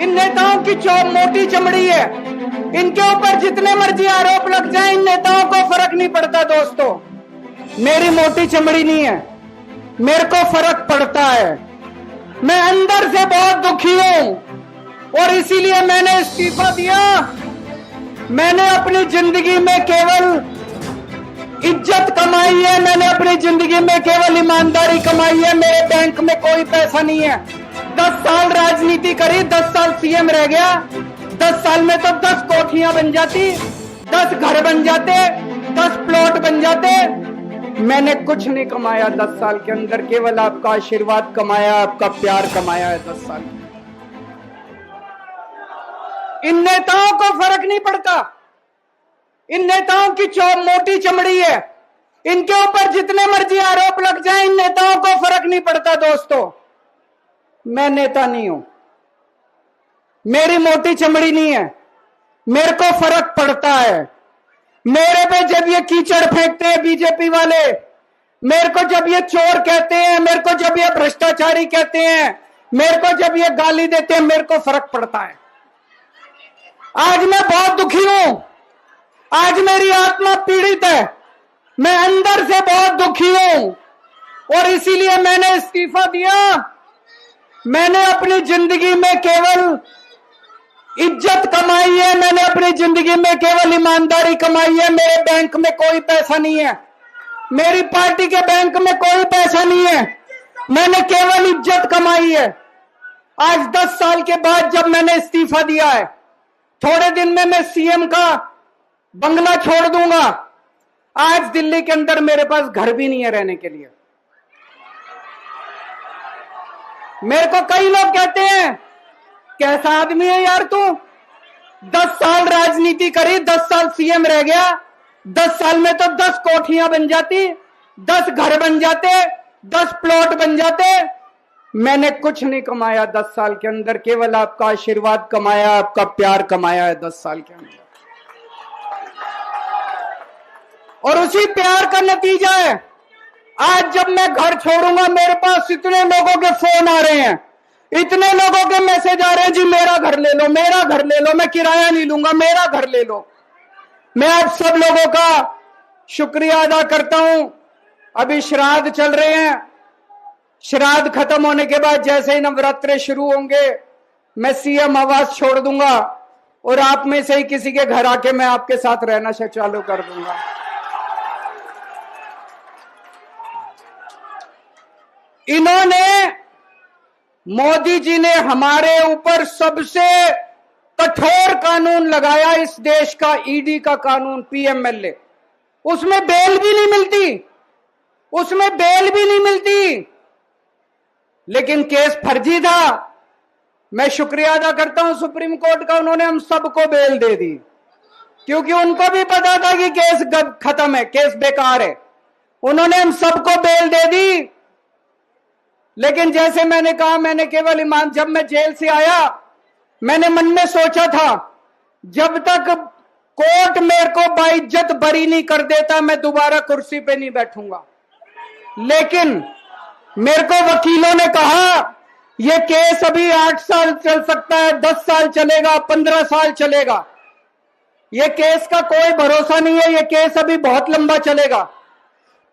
इन नेताओं की मोटी चमड़ी है। इनके ऊपर जितने मर्जी आरोप लग जाए, इन नेताओं को फर्क नहीं पड़ता। दोस्तों, मेरी मोटी चमड़ी नहीं है, मेरे को फर्क पड़ता है। मैं अंदर से बहुत दुखी हूं और इसीलिए मैंने इस्तीफा दिया। मैंने अपनी जिंदगी में केवल इज्जत कमाई है, मैंने अपनी जिंदगी में केवल ईमानदारी कमाई है। मेरे बैंक में कोई पैसा नहीं है। 10 साल राजनीति करी, 10 साल सीएम रह गया। 10 साल में तो 10 कोठियां बन जाती, 10 घर बन जाते, 10 प्लॉट बन जाते। मैंने कुछ नहीं कमाया 10 साल के अंदर, केवल आपका आशीर्वाद कमाया, आपका प्यार कमाया है 10 साल। इन नेताओं को फर्क नहीं पड़ता। इन नेताओं की मोटी चमड़ी है। इनके ऊपर जितने मर्जी आरोप लग जाए, इन नेताओं को फर्क नहीं पड़ता। दोस्तों, मैं नेता नहीं हूं, मेरी मोटी चमड़ी नहीं है, मेरे को फर्क पड़ता है। मेरे पे जब ये कीचड़ फेंकते हैं बीजेपी वाले, मेरे को जब ये चोर कहते हैं, मेरे को जब ये भ्रष्टाचारी कहते हैं, मेरे को जब ये गाली देते हैं, मेरे को फर्क पड़ता है। आज मैं बहुत दुखी हूं, आज मेरी आत्मा पीड़ित है, मैं अंदर से बहुत दुखी हूं और इसीलिए मैंने इस्तीफा दिया। मैंने अपनी जिंदगी में केवल इज्जत कमाई है, मैंने अपनी जिंदगी में केवल ईमानदारी कमाई है। मेरे बैंक में कोई पैसा नहीं है, मेरी पार्टी के बैंक में कोई पैसा नहीं है, मैंने केवल इज्जत कमाई है। आज 10 साल के बाद जब मैंने इस्तीफा दिया है, थोड़े दिन में मैं सीएम का बंगला छोड़ दूंगा। आज दिल्ली के अंदर मेरे पास घर भी नहीं है रहने के लिए। मेरे को कई लोग कहते हैं, कैसा आदमी है यार तू, 10 साल राजनीति करी, 10 साल सीएम रह गया। 10 साल में तो 10 कोठियां बन जाती, 10 घर बन जाते, 10 प्लॉट बन जाते। मैंने कुछ नहीं कमाया 10 साल के अंदर, केवल आपका आशीर्वाद कमाया, आपका प्यार कमाया है 10 साल के अंदर। और उसी प्यार का नतीजा है, आज जब मैं घर छोड़ूंगा, मेरे पास इतने लोगों के फोन आ रहे हैं, इतने लोगों के मैसेज आ रहे हैं, जी मेरा घर ले लो, मेरा घर ले लो, मैं किराया नहीं लूंगा, मेरा घर ले लो। मैं आप सब लोगों का शुक्रिया अदा करता हूं। अभी श्राद्ध चल रहे हैं, श्राद्ध खत्म होने के बाद जैसे ही नवरात्रे शुरू होंगे, मैं सीएम आवास छोड़ दूंगा और आप में से ही किसी के घर आके मैं आपके साथ रहना चालू कर दूंगा। इन्होंने, मोदी जी ने हमारे ऊपर सबसे कठोर कानून लगाया, इस देश का ईडी का कानून, पीएमएलए। उसमें बेल भी नहीं मिलती, उसमें बेल भी नहीं मिलती, लेकिन केस फर्जी था। मैं शुक्रिया अदा करता हूं सुप्रीम कोर्ट का, उन्होंने हम सबको बेल दे दी, क्योंकि उनको भी पता था कि केस खत्म है, केस बेकार है। उन्होंने हम सबको बेल दे दी। लेकिन जैसे मैंने कहा, मैंने केवल जब मैं जेल से आया, मैंने मन में सोचा था, जब तक कोर्ट मेरे को बाइज्जत बरी नहीं कर देता, मैं दोबारा कुर्सी पे नहीं बैठूंगा। लेकिन मेरे को वकीलों ने कहा, यह केस अभी 8 साल चल सकता है, 10 साल चलेगा, 15 साल चलेगा, यह केस का कोई भरोसा नहीं है, यह केस अभी बहुत लंबा चलेगा।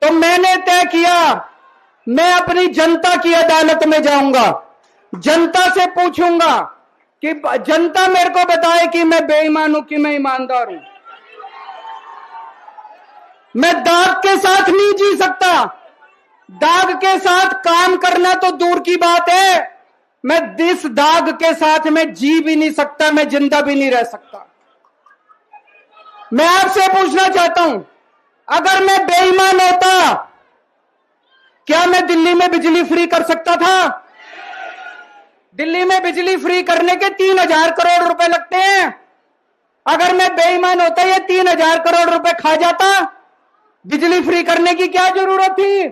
तो मैंने तय किया, मैं अपनी जनता की अदालत में जाऊंगा, जनता से पूछूंगा कि जनता मेरे को बताए कि मैं बेईमान हूं कि मैं ईमानदार हूं। मैं दाग के साथ नहीं जी सकता, दाग के साथ काम करना तो दूर की बात है, मैं इस दाग के साथ मैं जी भी नहीं सकता, मैं जिंदा भी नहीं रह सकता। मैं आपसे पूछना चाहता हूं, अगर मैं बेईमान होता, क्या मैं दिल्ली में बिजली फ्री कर सकता था? दिल्ली में बिजली फ्री करने के 3000 करोड़ रुपए लगते हैं। अगर मैं बेईमान होता, ये 3000 करोड़ रुपए खा जाता, बिजली फ्री करने की क्या जरूरत थी?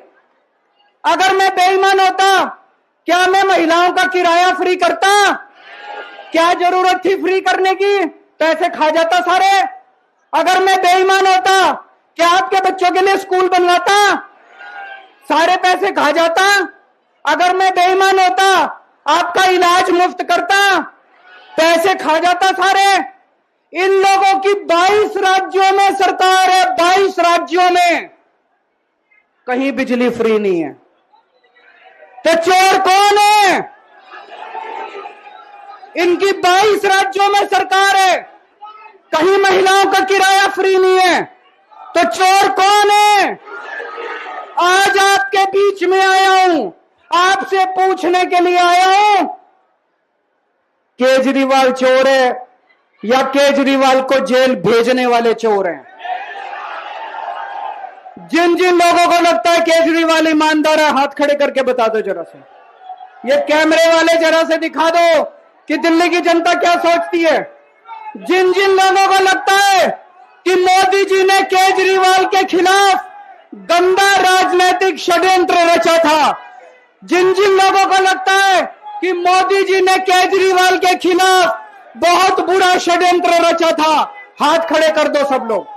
अगर मैं बेईमान होता, क्या मैं महिलाओं का किराया फ्री करता? क्या जरूरत थी फ्री करने की? पैसे खा जाता सारे। अगर मैं बेईमान होता, क्या आपके बच्चों के लिए स्कूल बनवाता? सारे पैसे खा जाता। अगर मैं बेईमान होता, आपका इलाज मुफ्त करता, कैसे खा जाता सारे। इन लोगों की 22 राज्यों में सरकार है, 22 राज्यों में कहीं बिजली फ्री नहीं है। तो चोर कौन है? इनकी 22 राज्यों में सरकार है, कहीं महिलाओं का किराया फ्री नहीं है। तो चोर कौन है? आज आपके बीच में आया हूं, आपसे पूछने के लिए आया हूं, केजरीवाल चोर है या केजरीवाल को जेल भेजने वाले चोर हैं? जिन जिन लोगों को लगता है केजरीवाल ईमानदार है, हाथ खड़े करके बता दो जरा से। ये कैमरे वाले जरा से दिखा दो कि दिल्ली की जनता क्या सोचती है। जिन जिन लोगों को लगता है कि मोदी जी ने केजरीवाल के खिलाफ गंदा राजनीतिक षड्यंत्र रचा था, जिन जिन लोगों को लगता है कि मोदी जी ने केजरीवाल के खिलाफ बहुत बुरा षड्यंत्र रचा था, हाथ खड़े कर दो सब लोग।